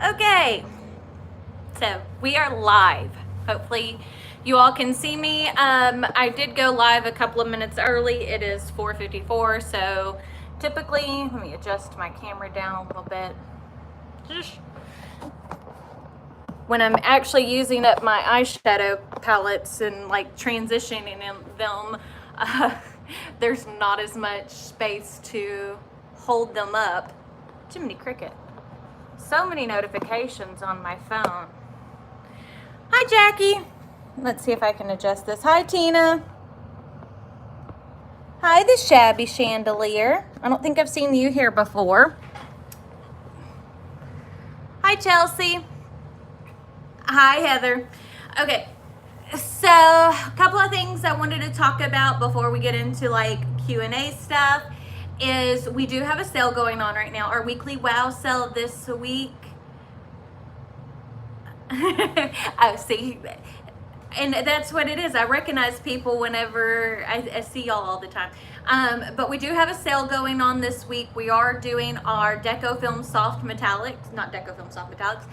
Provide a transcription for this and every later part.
Okay, so we are live. Hopefully you all can see me. I did go live a couple of minutes early. It is 4:54, so typically, let me adjust my camera down a little bit. When I'm actually using up my eyeshadow palettes and like transitioning in them, there's not as much space to hold them up. Jiminy Cricket. So many notifications on my phone. Hi, Jackie. Let's see if I can adjust this. Hi, Tina. Hi, the shabby chandelier. I don't think I've seen you here before. Hi, Chelsea. Hi, Heather. Okay, so a couple of things I wanted to talk about before we get into like Q&A stuff is we do have a sale going on right now. Our weekly wow sale this week. Oh, see, and that's what it is. I recognize people whenever I see y'all all the time. But we do have a sale going on this week. We are doing our Deco Film Soft Metallics, not Deco Film Soft Metallics,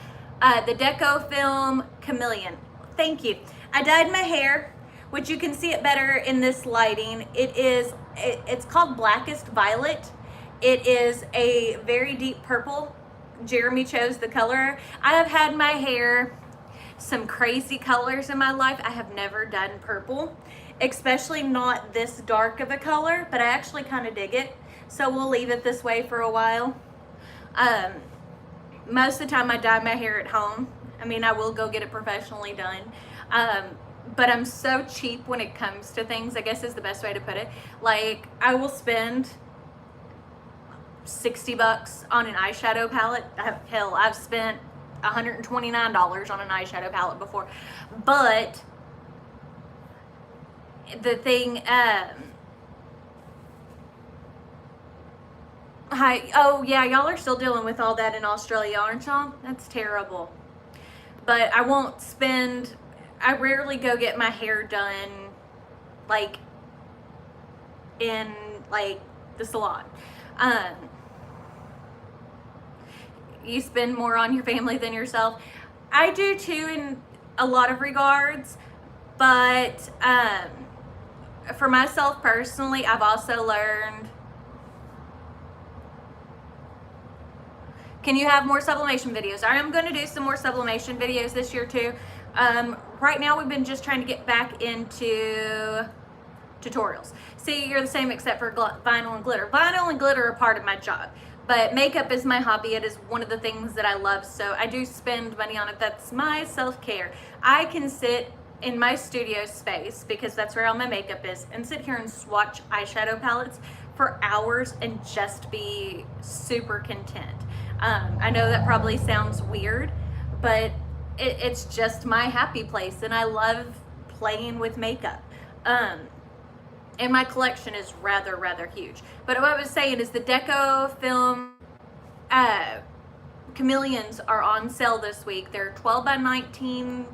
the Deco Film Chameleon. Thank you. I dyed my hair, which you can see it better in this lighting. It's called Blackest Violet. It is a very deep purple. Jeremy chose the color. I have had my hair some crazy colors in my life. I have never done purple, especially not this dark of a color, but I actually kind of dig it. So we'll leave it this way for a while. Most of the time I dye my hair at home. I mean, I will go get it professionally done. But I'm so cheap when it comes to things, I guess is the best way to put it. Like, I will spend $60 on an eyeshadow palette. Hell, I've spent $129 on an eyeshadow palette before. But the thing, oh yeah, y'all are still dealing with all that in Australia, aren't y'all? That's terrible. But I rarely go get my hair done like in like the salon. You spend more on your family than yourself. I do too in a lot of regards, but for myself personally, I've also learned. Can you have more sublimation videos? I am going to do some more sublimation videos this year too. Right now we've been just trying to get back into tutorials. See, you're the same except for vinyl and glitter. Vinyl and glitter are part of my job, but makeup is my hobby. It is one of the things that I love, so I do spend money on it. That's my self-care. I can sit in my studio space, because that's where all my makeup is, and sit here and swatch eyeshadow palettes for hours and just be super content. I know that probably sounds weird, but it's just my happy place, and I love playing with makeup. And my collection is rather huge. But what I was saying is the Deco Film Chameleons are on sale this week. They're 12 by 19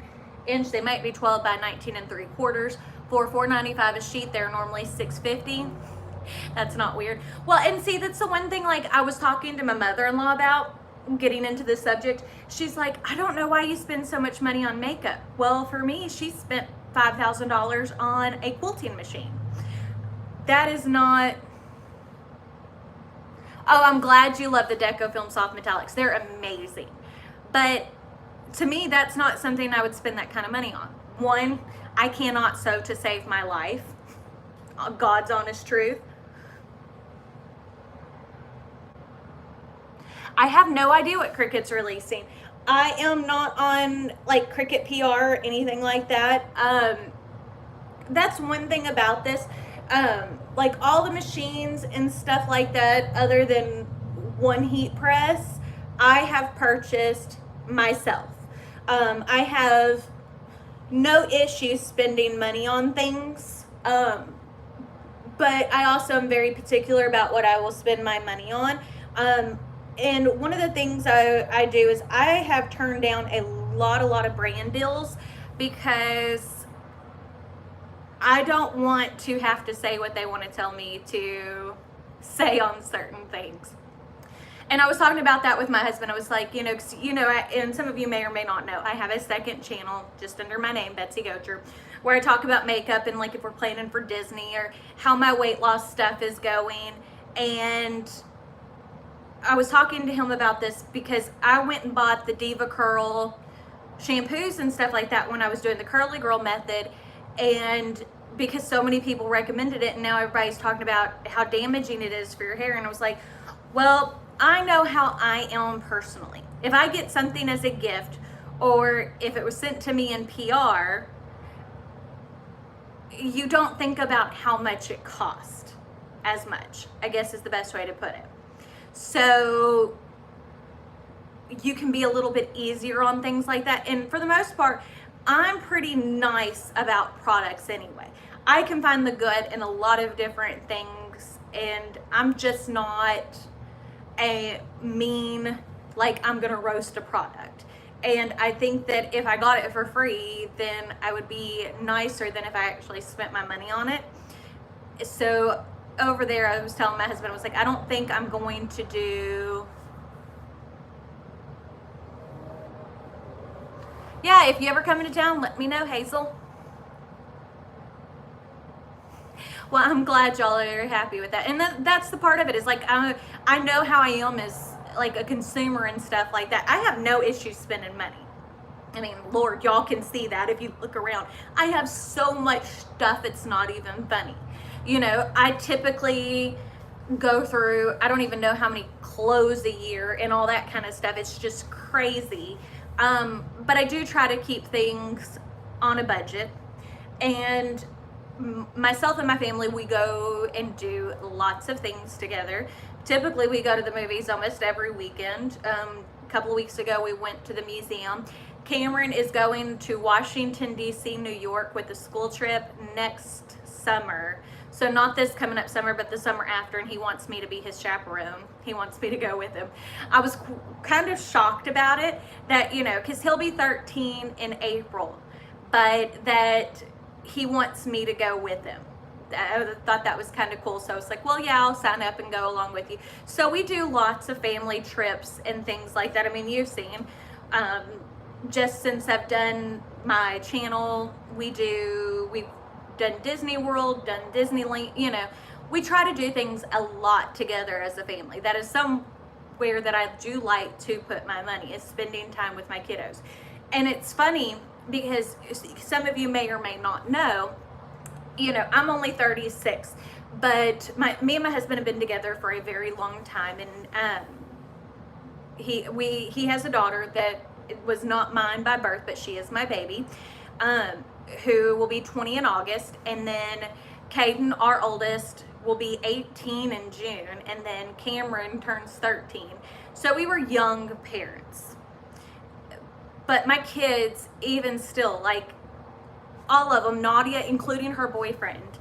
inch. They might be 12 by 19 and 3/4 for $4.95 a sheet. They're normally $6.50. That's not weird. Well, and see, that's the one thing, like, I was talking to my mother-in-law about getting into this subject. She's like, I don't know why you spend so much money on makeup. Well, for me, she spent $5,000 on a quilting machine. That is not. Oh, I'm glad you love the Deco Film Soft Metallics. They're amazing. But to me, that's not something I would spend that kind of money on. One, I cannot sew to save my life. God's honest truth. I have no idea what Cricut's releasing. I am not on like Cricut PR or anything like that. That's one thing about this. Like all the machines and stuff like that, other than one heat press, I have purchased myself. I have no issue spending money on things. But I also am very particular about what I will spend my money on. And one of the things I do is I have turned down a lot of brand deals because I don't want to have to say what they want to tell me to say on certain things. And I was talking about that with my husband. I was like, and some of you may or may not know, I have a second channel just under my name, Betsy Gocher, where I talk about makeup and like if we're planning for Disney or how my weight loss stuff is going. And I was talking to him about this because I went and bought the Diva Curl shampoos and stuff like that when I was doing the curly girl method, and because so many people recommended it, and now everybody's talking about how damaging it is for your hair. And I was like, well, I know how I am personally. If I get something as a gift, or if it was sent to me in PR, you don't think about how much it cost as much, I guess is the best way to put it. So you can be a little bit easier on things like that. And for the most part, I'm pretty nice about products anyway. I can find the good in a lot of different things, and I'm just not a mean, like I'm gonna roast a product. And I think that if I got it for free, then I would be nicer than if I actually spent my money on it. So over there, I was telling my husband, I was like, I don't think I'm going to do, yeah, if you ever come into town, let me know, Hazel. Well, I'm glad y'all are happy with that. And that's the part of it, is like, I know how I am as like a consumer and stuff like that. I have no issues spending money. I mean, Lord, y'all can see that if you look around. I have so much stuff, it's not even funny. I typically go through, I don't even know how many clothes a year and all that kind of stuff. It's just crazy. But I do try to keep things on a budget. And myself and my family, we go and do lots of things together. Typically, we go to the movies almost every weekend. A couple of weeks ago, we went to the museum. Cameron is going to Washington, D.C., New York with a school trip next summer. So not this coming up summer, but the summer after, and he wants me to be his chaperone. He wants me to go with him. I was kind of shocked about it, that, because he'll be 13 in April, but that he wants me to go with him. I thought that was kind of cool. So I was like, well, yeah, I'll sign up and go along with you. So we do lots of family trips and things like that. I mean, you've seen, just since I've done my channel, we've done Disney World, done Disneyland, we try to do things a lot together as a family. That is somewhere that I do like to put my money, is spending time with my kiddos. And it's funny because some of you may or may not know, I'm only 36, but me and my husband have been together for a very long time, and he has a daughter that was not mine by birth, but she is my baby, who will be 20 in August, and then Caden, our oldest, will be 18 in June, and then Cameron turns 13. So we were young parents. But my kids, even still, like all of them, Nadia, including her boyfriend,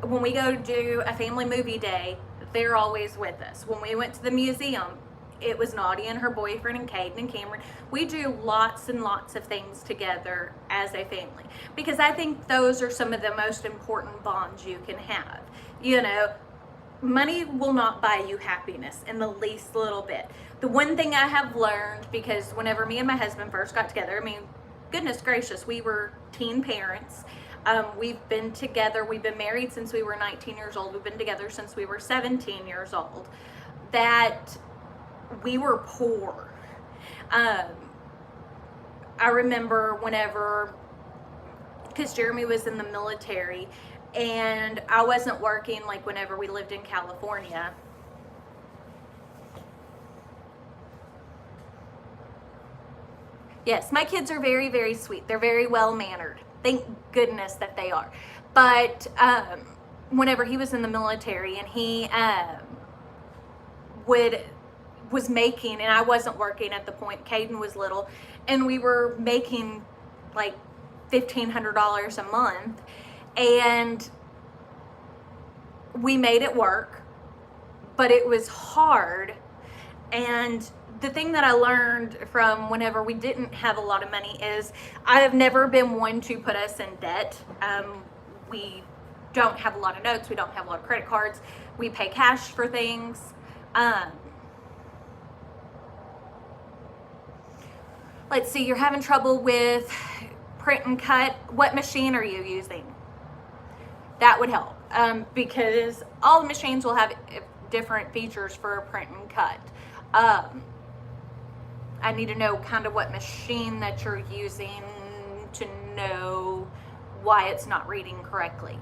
when we go do a family movie day, they're always with us. When we went to the museum, it was Nadia and her boyfriend and Caden and Cameron. We do lots and lots of things together as a family, because I think those are some of the most important bonds you can have. Money will not buy you happiness in the least little bit. The one thing I have learned, because whenever me and my husband first got together, I mean, goodness gracious, we were teen parents. We've been together, we've been married since we were 19 years old. We've been together since we were 17 years old. That we were poor. I remember whenever, because Jeremy was in the military and I wasn't working, like whenever we lived in California. Yes, my kids are very, very sweet. They're very well mannered. Thank goodness that they are. But whenever he was in the military and he was making, and I wasn't working at the point, Caden was little, and we were making like $1,500 a month, and we made it work, but it was hard. And the thing that I learned from whenever we didn't have a lot of money is I have never been one to put us in debt. We don't have a lot of notes. We don't have a lot of credit cards. We pay cash for things. Let's see, you're having trouble with print and cut. What machine are you using? That would help, because all the machines will have different features for print and cut. I need to know kind of what machine that you're using to know why it's not reading correctly.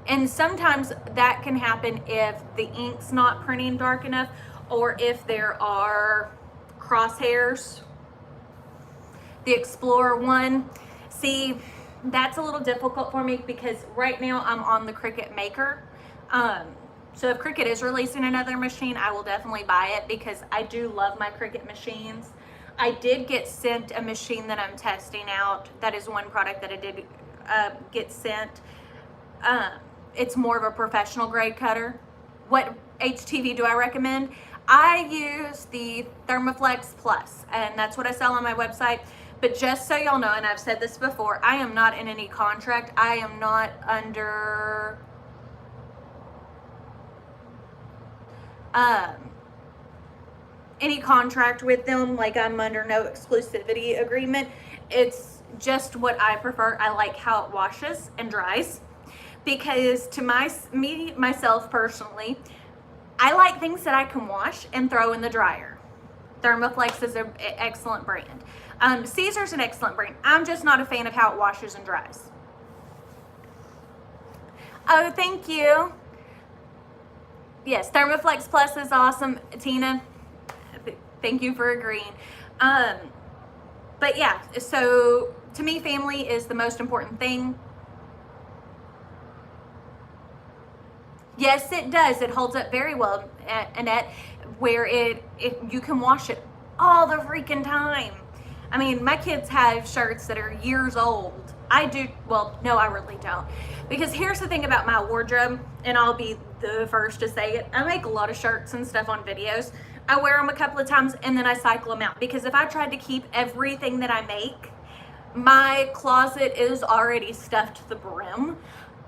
And sometimes that can happen if the ink's not printing dark enough, or if there are crosshairs. The Explorer one, see, that's a little difficult for me because right now I'm on the Cricut Maker. So if Cricut is releasing another machine, I will definitely buy it because I do love my Cricut machines. I did get sent a machine that I'm testing out. That is one product that I did get sent. It's more of a professional grade cutter. What HTV do I recommend? I use the Thermoflex Plus, and that's what I sell on my website. But just so y'all know, and I've said this before, I am not in any contract. I am not under any contract with them. Like, I'm under no exclusivity agreement. It's just what I prefer. I like how it washes and dries, because to myself personally, I like things that I can wash and throw in the dryer. Thermoflex is an excellent brand. Caesar's an excellent brand. I'm just not a fan of how it washes and dries. Oh, thank you. Yes, Thermoflex Plus is awesome. Tina, thank you for agreeing. But yeah, so to me, family is the most important thing. Yes, it does. It holds up very well, Annette, where you can wash it all the freaking time. I mean, my kids have shirts that are years old. I do, well, no, I really don't. Because here's the thing about my wardrobe, and I'll be the first to say it. I make a lot of shirts and stuff on videos. I wear them a couple of times and then I cycle them out. Because if I tried to keep everything that I make, my closet is already stuffed to the brim.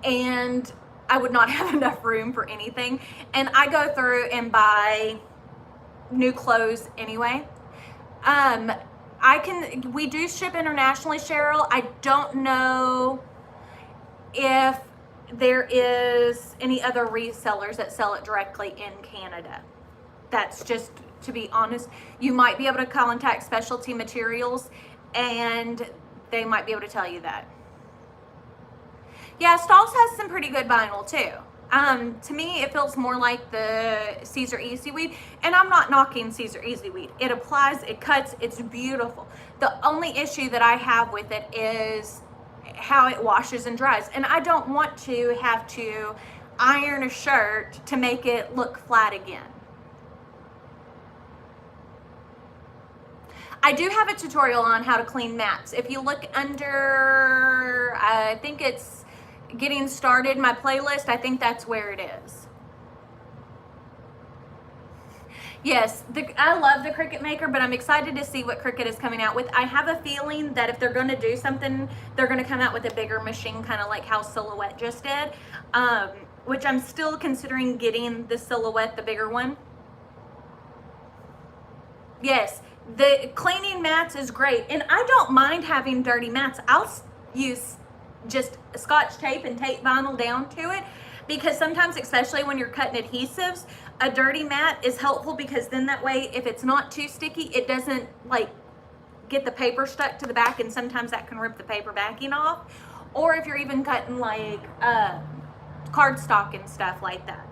And I would not have enough room for anything. And I go through and buy new clothes anyway. We do ship internationally, Cheryl. I don't know if there is any other resellers that sell it directly in Canada. That's just, to be honest, you might be able to contact Specialty Materials and they might be able to tell you that. Yeah, Stahls has some pretty good vinyl too. To me, it feels more like the Caesar Easy Weed, and I'm not knocking Caesar Easy Weed. It applies, it cuts, it's beautiful. The only issue that I have with it is how it washes and dries, and I don't want to have to iron a shirt to make it look flat again. I do have a tutorial on how to clean mats. If you look under, I think it's getting started, my playlist, I think that's where it is. Yes, I love the Cricut Maker, but I'm excited to see what Cricut is coming out with. I have a feeling that if they're going to do something, they're going to come out with a bigger machine, kind of like how Silhouette just did, which I'm still considering getting the Silhouette, the bigger one. Yes, the cleaning mats is great, and I don't mind having dirty mats. I'll use just Scotch tape and tape vinyl down to it, because sometimes, especially when you're cutting adhesives, a dirty mat is helpful, because then that way, if it's not too sticky, it doesn't like get the paper stuck to the back, and sometimes that can rip the paper backing off. Or if you're even cutting like cardstock and stuff like that.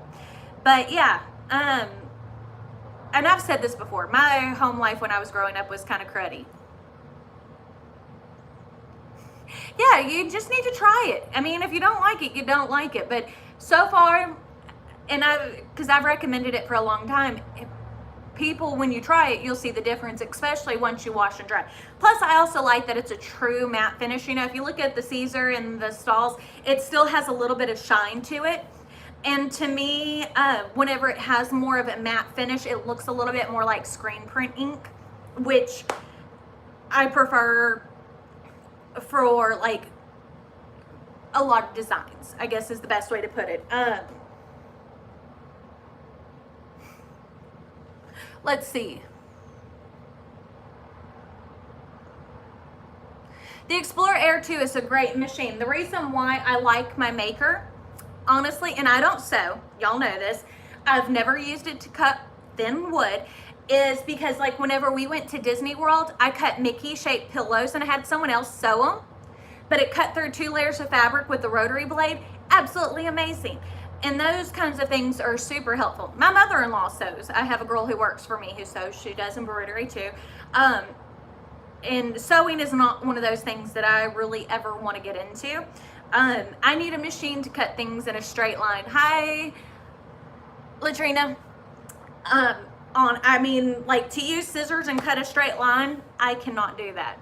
But yeah, and I've said this before, my home life when I was growing up was kind of cruddy. Yeah, you just need to try it. I mean, if you don't like it, you don't like it. But so far, and because I've recommended it for a long time, people, when you try it, you'll see the difference, especially once you wash and dry. Plus, I also like that it's a true matte finish. You know, if you look at the Caesar and the Stahls, it still has a little bit of shine to it. And to me, whenever it has more of a matte finish, it looks a little bit more like screen print ink, which I prefer for like a lot of designs, I guess is the best way to put it. Let's see. The Explorer Air 2 is a great machine. The reason why I like my maker, honestly, and I don't sew, y'all know this, I've never used it to cut thin wood, is because like whenever we went to Disney World, I cut Mickey shaped pillows and I had someone else sew them, but it cut through 2 layers of fabric with the rotary blade. Absolutely amazing. And those kinds of things are super helpful. My mother-in-law sews. I have a girl who works for me who sews. She does embroidery too. And sewing is not one of those things that I really ever want to get into. I need a machine to cut things in a straight line. Hi, Latrina. I mean, like to use scissors and cut a straight line, I cannot do that.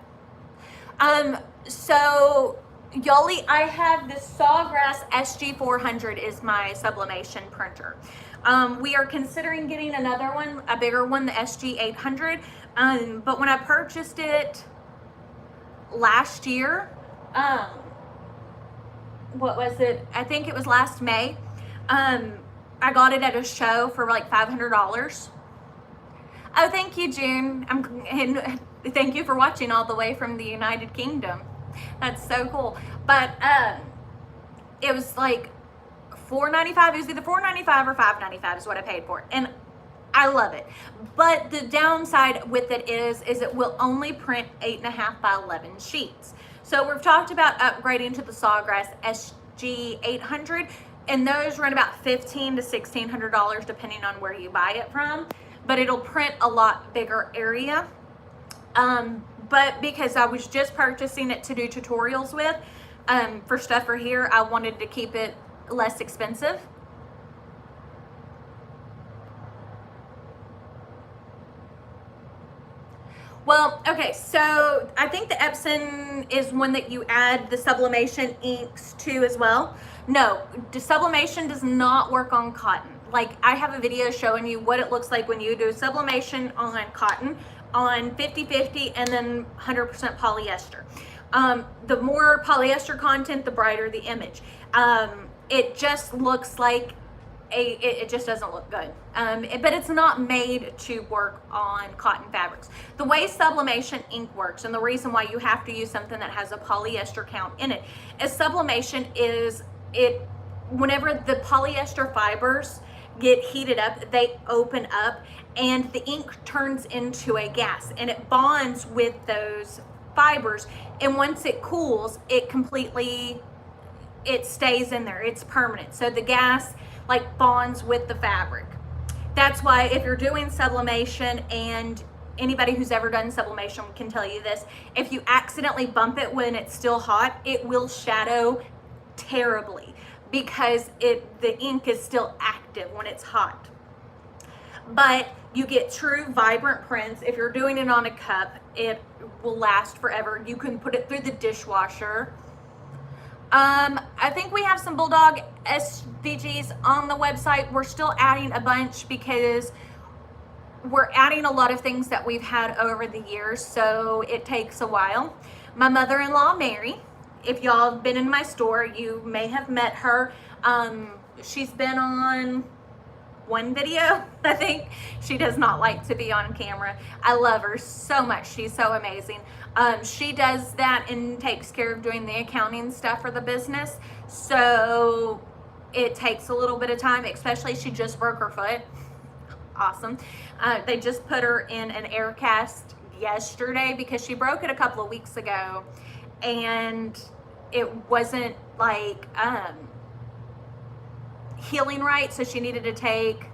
So Yoli, I have this Sawgrass SG400 is my sublimation printer. We are considering getting another one, a bigger one, the SG800. But when I purchased it last year, what was it? I think it was last May. I got it at a show for like $500. Oh, thank you, June. And thank you for watching all the way from the United Kingdom. That's so cool. But it was like $4.95. It was either $4.95 or $5.95 is what I paid for it. And I love it. But the downside with it is it will only print 8.5 by 11 sheets. So we've talked about upgrading to the Sawgrass SG800, and those run about $1,500 to $1,600 depending on where you buy it from. But it'll print a lot bigger area. But because I was just purchasing it to do tutorials with, for stuff for here, I wanted to keep it less expensive. Well, okay, so I think the Epson is one that you add the sublimation inks to as well. No, the sublimation does not work on cotton. Like I have a video showing you what it looks like when you do sublimation on cotton on 50-50 and then 100% polyester. The more polyester content, the brighter the image. It just looks like it just doesn't look good. But it's not made to work on cotton fabrics. The way sublimation ink works, and the reason why you have to use something that has a polyester count in it, is sublimation is whenever the polyester fibers get heated up, they open up and the ink turns into a gas and it bonds with those fibers, and once it cools, it stays in there. It's permanent. So the gas like bonds with the fabric. That's why if you're doing sublimation, and anybody who's ever done sublimation can tell you this, if you accidentally bump it when it's still hot, it will shadow terribly because the ink is still active when it's hot. But you get true vibrant prints. If you're doing it on a cup, it will last forever. You can put it through the dishwasher. I think we have some Bulldog SVGs on the website. We're still adding a bunch because we're adding a lot of things that we've had over the years, so it takes a while. My mother-in-law, Mary, if y'all have been in my store, you may have met her. She's been on one video, I think. She does not like to be on camera. I love her so much. She's so amazing. She does that and takes care of doing the accounting stuff for the business. So it takes a little bit of time, especially she just broke her foot. Awesome. They just put her in an air cast yesterday because she broke it a couple of weeks ago and it wasn't like healing right, so she needed to take.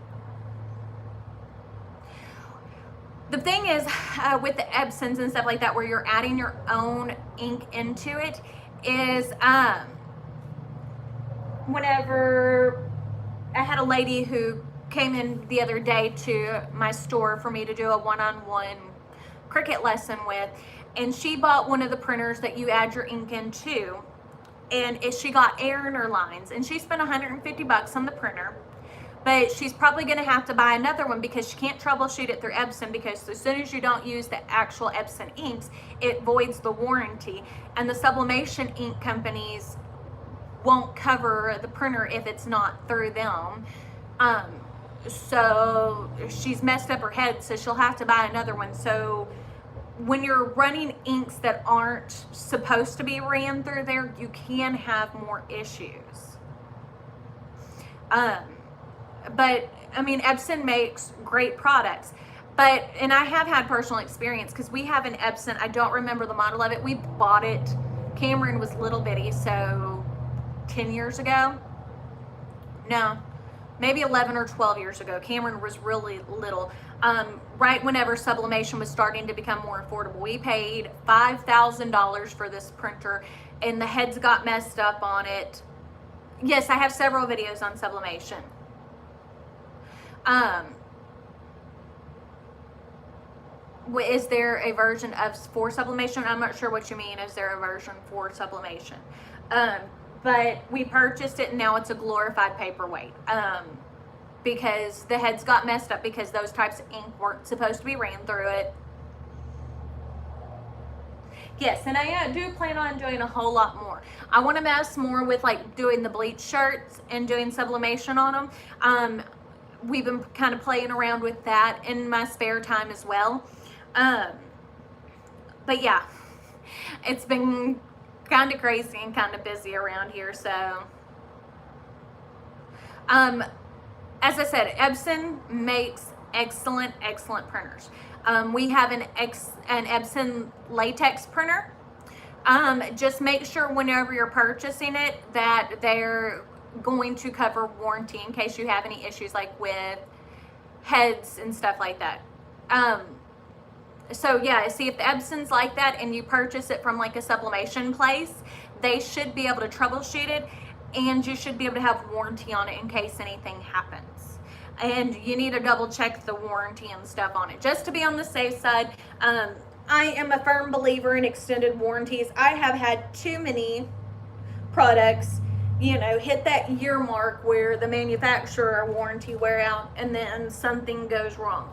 The thing is with the Epsons and stuff like that, where you're adding your own ink into it, is whenever I had a lady who came in the other day to my store for me to do a one-on-one Cricut lesson with, and she bought one of the printers that you add your ink into, and she got air in her lines, and she spent $150 on the printer. But she's probably going to have to buy another one because she can't troubleshoot it through Epson, because as soon as you don't use the actual Epson inks, it voids the warranty. And the sublimation ink companies won't cover the printer if it's not through them. So she's messed up her head, so she'll have to buy another one. So when you're running inks that aren't supposed to be ran through there, you can have more issues. But I mean, Epson makes great products. But, and I have had personal experience because we have an Epson, I don't remember the model of it. We bought it, Cameron was little bitty, so 10 years ago. No, maybe 11 or 12 years ago. Cameron was really little. Right whenever Sublimation was starting to become more affordable, we paid $5,000 for this printer and the heads got messed up on it. Yes, I have several videos on Sublimation. Is there a version of for Sublimation? I'm not sure what you mean. Is there a version for Sublimation? But we purchased it and now it's a glorified paperweight. Because the heads got messed up because those types of ink weren't supposed to be ran through it. Yes, and I do plan on doing a whole lot more. I want to mess more with like doing the bleach shirts and doing sublimation on them. We've been kind of playing around with that in my spare time as well. But yeah, it's been kind of crazy and kind of busy around here. So, as I said, Epson makes excellent printers. We have an Epson latex printer. Just make sure whenever you're purchasing it that they're going to cover warranty in case you have any issues like with heads and stuff like that. So yeah, see if the Epson's like that and you purchase it from like a sublimation place, they should be able to troubleshoot it and you should be able to have warranty on it in case anything happens. And you need to double check the warranty and stuff on it just to be on the safe side. I am a firm believer in extended warranties. I have had too many products, you know, hit that year mark where the manufacturer warranty wear out and then something goes wrong.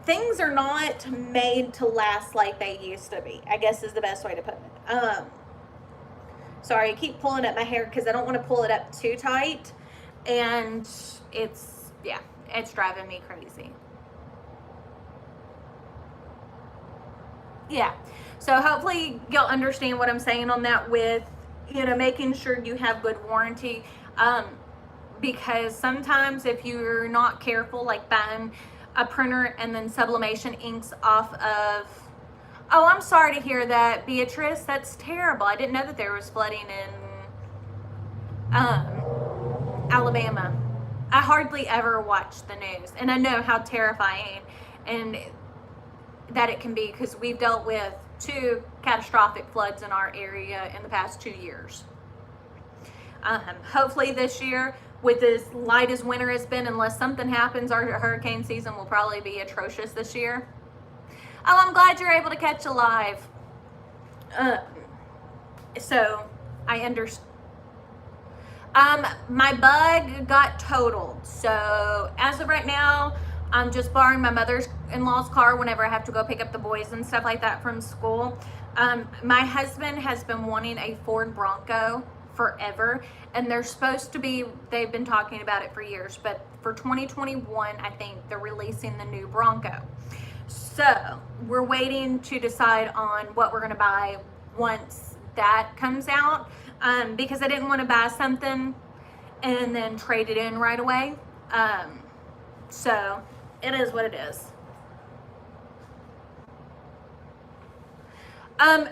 Things are not made to last like they used to be, I guess is the best way to put it. Sorry, I keep pulling up my hair because I don't want to pull it up too tight. And it's, yeah, it's driving me crazy. Yeah, so hopefully you'll understand what I'm saying on that with, you know, making sure you have good warranty. Because sometimes if you're not careful, like buying a printer and then sublimation inks off of, oh, I'm sorry to hear that, Beatrice. That's terrible. I didn't know that there was flooding in Alabama. I hardly ever watch the news, and I know how terrifying and that it can be because we've dealt with 2 catastrophic floods in our area in the past 2 years. Hopefully this year, with as light as winter has been, unless something happens, our hurricane season will probably be atrocious this year. Oh, I'm glad you're able to catch a live. So I understand. My bug got totaled. So as of right now, I'm just borrowing my mother-in-law's car whenever I have to go pick up the boys and stuff like that from school. My husband has been wanting a Ford Bronco forever, and they're supposed to be, they've been talking about it for years, but for 2021, I think they're releasing the new Bronco. So we're waiting to decide on what we're going to buy once that comes out, because I didn't want to buy something and then trade it in right away. So it is what it is.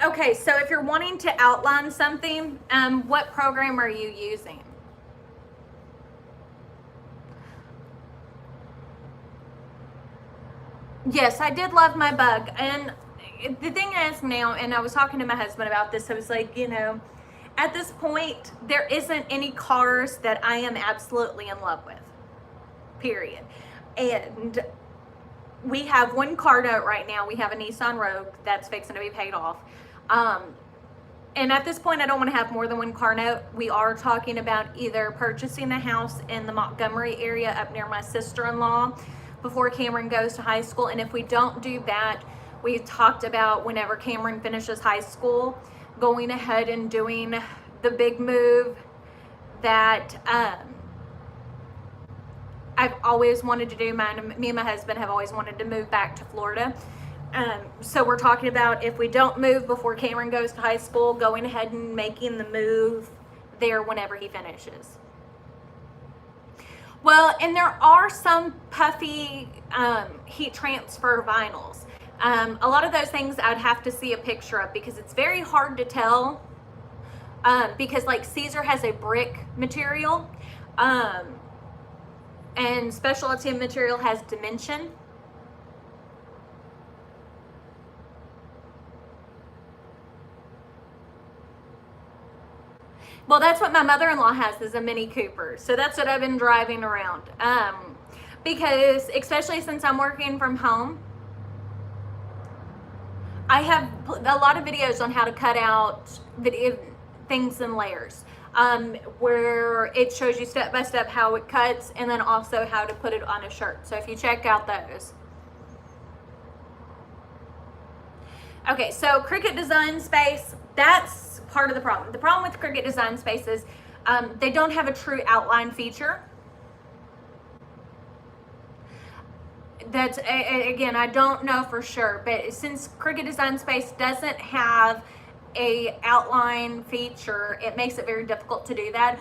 Okay, so if you're wanting to outline something, what program are you using? Yes, I did love my bug. And the thing is now, and I was talking to my husband about this, I was like, you know, at this point, there isn't any cars that I am absolutely in love with, period. And we have one car note right now. We have a Nissan Rogue that's fixing to be paid off. And at this point, I don't want to have more than one car note. We are talking about either purchasing a house in the Montgomery area up near my sister-in-law before Cameron goes to high school. And if we don't do that, we talked about whenever Cameron finishes high school, going ahead and doing the big move that I've always wanted to do. Me and my husband have always wanted to move back to Florida. So we're talking about if we don't move before Cameron goes to high school, going ahead and making the move there whenever he finishes. Well, and there are some puffy heat transfer vinyls. A lot of those things I'd have to see a picture of because it's very hard to tell. Because like Caesar has a brick material, and Specialty material has dimension. Well, that's what my mother-in-law has, is a Mini Cooper. So that's what I've been driving around. Because especially since I'm working from home, I have a lot of videos on how to cut out things in layers, where it shows you step by step how it cuts, and then also how to put it on a shirt. So if you check out those. Okay, so Cricut Design Space, that's part of the problem. The problem with Cricut Design Space is they don't have a true outline feature. That's, again, I don't know for sure, but since Cricut Design Space doesn't have a outline feature, it makes it very difficult to do that.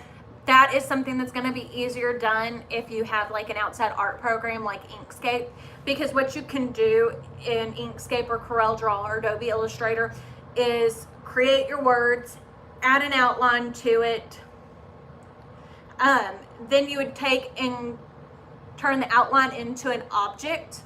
That is something that's going to be easier done if you have like an outside art program like Inkscape, because what you can do in Inkscape or CorelDRAW or Adobe Illustrator is create your words, add an outline to it, then you would take and turn the outline into an object,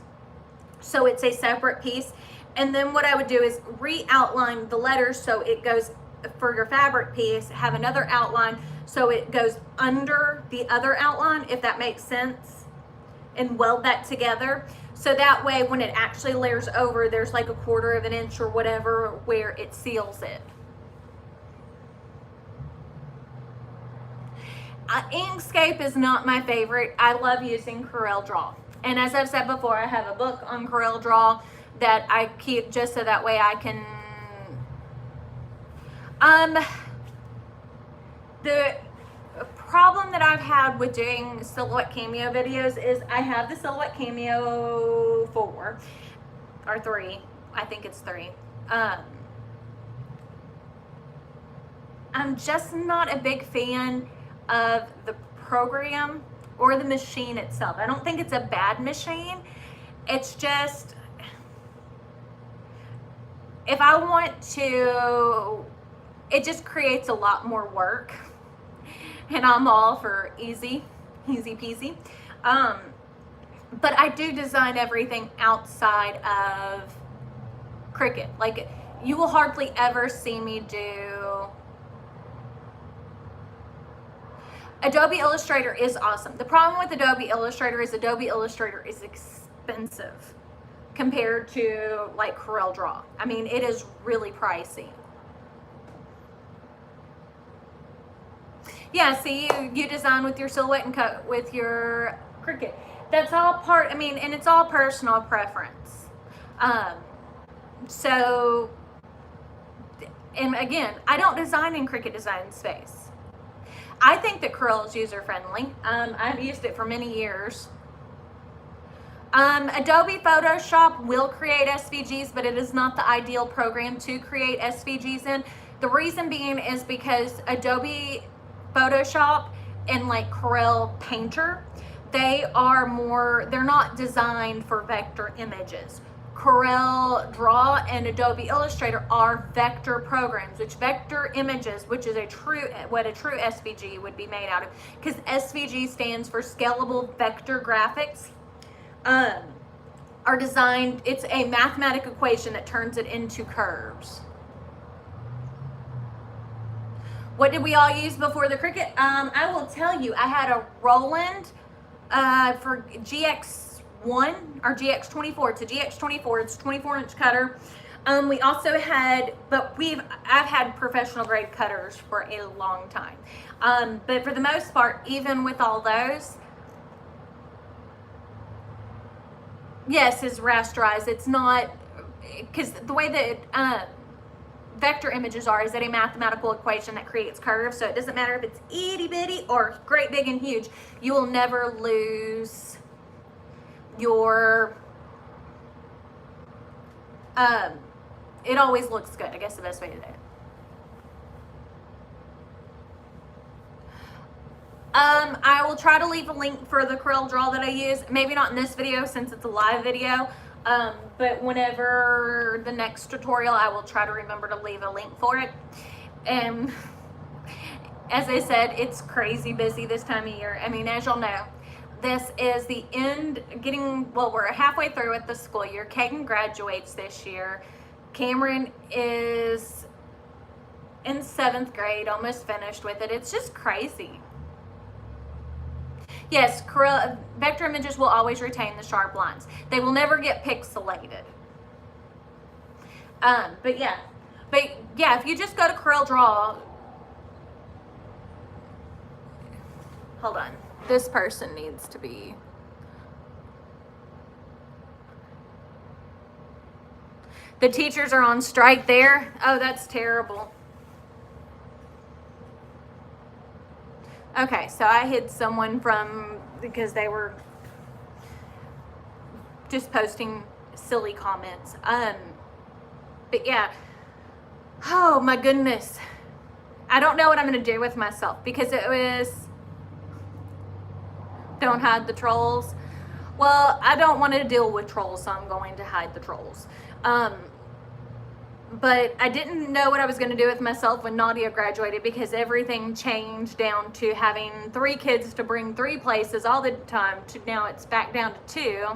so it's a separate piece. And then what I would do is re-outline the letters so it goes for your fabric piece, have another outline so it goes under the other outline, if that makes sense, and weld that together. So that way when it actually layers over, there's like 1/4 of an inch or whatever where it seals it. Inkscape is not my favorite. I love using CorelDRAW. And as I've said before, I have a book on CorelDRAW that I keep just so that way I can, the problem that I've had with doing Silhouette Cameo videos is I have the Silhouette Cameo 4 or 3, I think it's 3. I'm just not a big fan of the program or the machine itself. I don't think it's a bad machine. It's just, if I want to, it just creates a lot more work, and I'm all for easy peasy. But I do design everything outside of Cricut. Like, you will hardly ever see me do, Adobe Illustrator is awesome. The problem with Adobe Illustrator is expensive compared to like CorelDRAW. I mean, it is really pricey. Yeah, see, you design with your Silhouette and cut with your Cricut. That's all part, I mean, and it's all personal preference. So, and again, I don't design in Cricut Design Space. I think that Corel is user-friendly. I've used it for many years. Adobe Photoshop will create SVGs, but it is not the ideal program to create SVGs in. The reason being is because Adobe Photoshop and like Corel Painter, they're not designed for vector images. CorelDRAW and Adobe Illustrator are vector programs, which vector images, which is what a true SVG would be made out of, because SVG stands for Scalable Vector Graphics, are designed, it's a mathematical equation that turns it into curves. What did we all use before the Cricut? I will tell you, I had a Roland for GX1 or GX24. It's a GX24. It's a 24-inch cutter. We also had, I've had professional grade cutters for a long time. But for the most part, even with all those, yes, it's rasterized. It's not, because the way that vector images are is that a mathematical equation that creates curves. So it doesn't matter if it's itty bitty or great big and huge. You will never lose your It always looks good, I guess the best way to do it. I will try to leave a link for the Corel Draw that I use. Maybe not in this video since it's a live video, but whenever the next tutorial, I will try to remember to leave a link for it. And as I said, it's crazy busy this time of year. I mean, as y'all know, this is the end, well, we're halfway through with the school year. Kaden graduates this year. Cameron is in 7th grade, almost finished with it. It's just crazy. Yes, vector images will always retain the sharp lines. They will never get pixelated. But yeah, if you just go to Corel Draw, hold on, this person needs to be, the teachers are on strike there. Oh, that's terrible. Okay, so I hid someone because they were just posting silly comments. But yeah, oh my goodness. I don't know what I'm going to do with myself because it was, don't hide the trolls. Well, I don't want to deal with trolls, so I'm going to hide the trolls. But I didn't know what I was going to do with myself when Nadia graduated because everything changed down to having 3 kids to bring 3 places all the time to now it's back down to 2.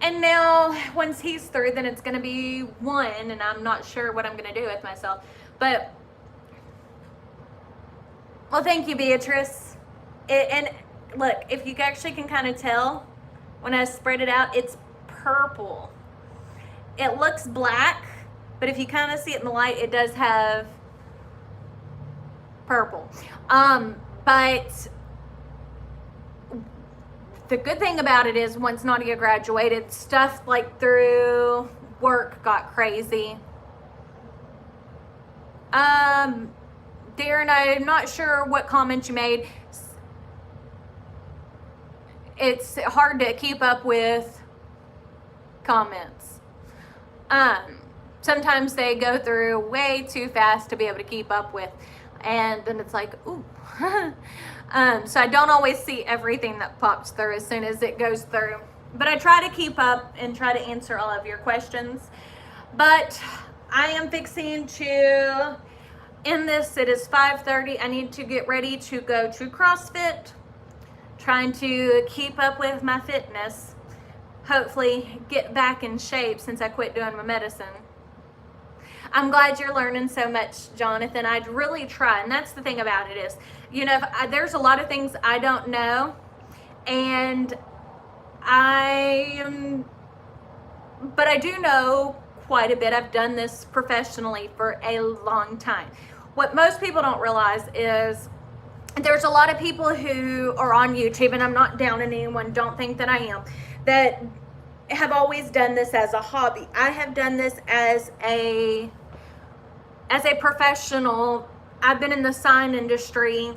And now once he's through, then it's going to be 1, and I'm not sure what I'm going to do with myself. But, well, thank you, Beatrice. And look, if you actually can kind of tell when I spread it out, it's purple. It looks black. But if you kind of see it in the light, it does have purple. But the good thing about it is once Nadia graduated, stuff like through work got crazy. Darren, I'm not sure what comment you made. It's hard to keep up with comments. Sometimes they go through way too fast to be able to keep up with, and then it's like, ooh. So I don't always see everything that pops through as soon as it goes through, but I try to keep up and try to answer all of your questions. But I am fixing to end this. It is 5:30. I need to get ready to go to CrossFit, trying to keep up with my fitness, hopefully get back in shape since I quit doing my medicine. I'm glad you're learning so much, Jonathan. I'd really try, and that's the thing about it is, you know, there's a lot of things I don't know, but I do know quite a bit. I've done this professionally for a long time. What most people don't realize is there's a lot of people who are on YouTube, and I'm not down on anyone, don't think that I am, that have always done this as a hobby. I have done this as a professional. I've been in the sign industry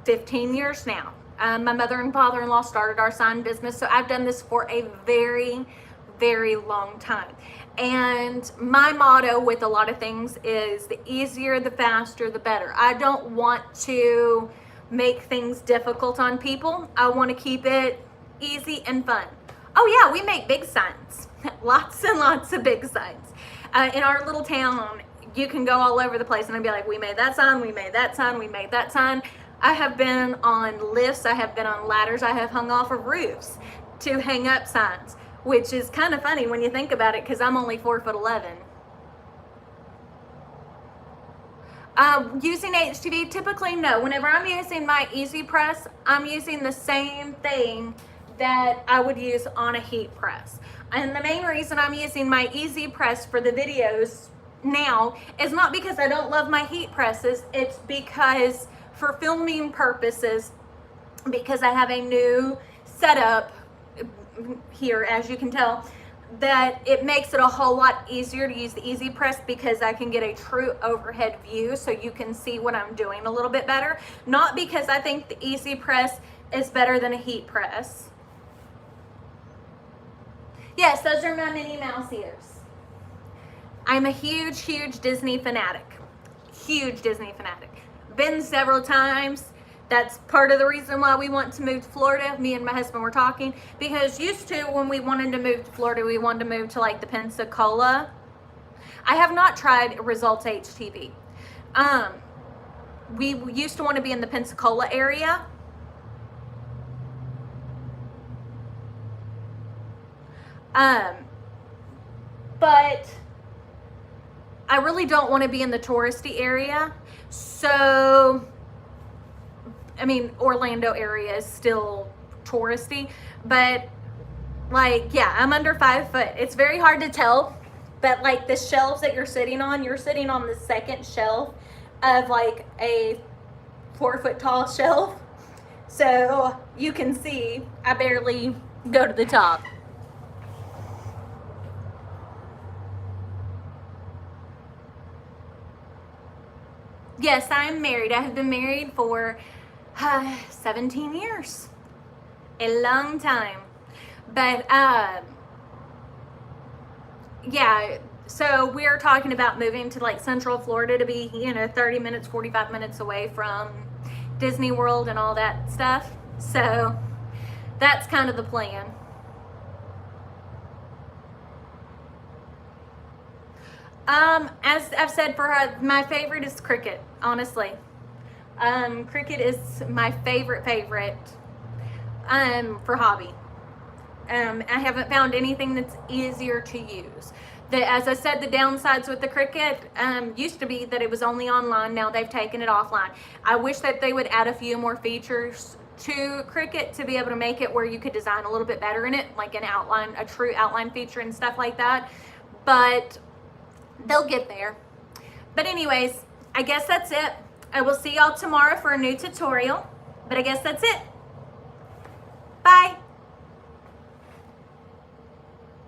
15 years now. My mother and father-in-law started our sign business, so I've done this for a very, very long time. And my motto with a lot of things is the easier, the faster, the better. I don't want to make things difficult on people. I want to keep it easy and fun. Oh yeah, we make big signs. Lots and lots of big signs. In our little town, you can go all over the place and I'd be like, we made that sign, we made that sign, we made that sign. I have been on lifts, I have been on ladders, I have hung off of roofs to hang up signs, which is kind of funny when you think about it because I'm only 4'11". Using HTV, typically no. Whenever I'm using my Easy Press, I'm using the same thing that I would use on a heat press. And the main reason I'm using my Easy Press for the videos now is not because I don't love my heat presses, it's because for filming purposes, because I have a new setup here, as you can tell, that it makes it a whole lot easier to use the Easy Press because I can get a true overhead view so you can see what I'm doing a little bit better. Not because I think the Easy Press is better than a heat press. Yes, those are my Minnie Mouse ears. I'm a huge, huge Disney fanatic. Huge Disney fanatic. Been several times. That's part of the reason why we want to move to Florida. Me and my husband were talking, because used to, when we wanted to move to Florida, we wanted to move to like the Pensacola. I have not tried Results HTV. We used to want to be in the Pensacola area. But I really don't want to be in the touristy area. So, I mean, Orlando area is still touristy, but like, yeah, I'm under 5 foot. It's very hard to tell, but like the shelves that you're sitting on the second shelf of like a 4 foot tall shelf. So you can see I barely go to the top. Yes, I'm married. I have been married for 17 years. A long time. But yeah, so we're talking about moving to like Central Florida to be, 30 minutes, 45 minutes away from Disney World and all that stuff. So that's kind of the plan. As I've said, my favorite is Cricut, honestly. Cricut is my favorite for hobby. I haven't found anything that's easier to use. As I said, the downsides with the Cricut used to be that it was only online. Now they've taken it offline. I wish that they would add a few more features to Cricut to be able to make it where you could design a little bit better in it, like an outline, a true outline feature and stuff like that. But they'll get there. But anyways, I guess that's it. I will see y'all tomorrow for a new tutorial. But I guess that's it.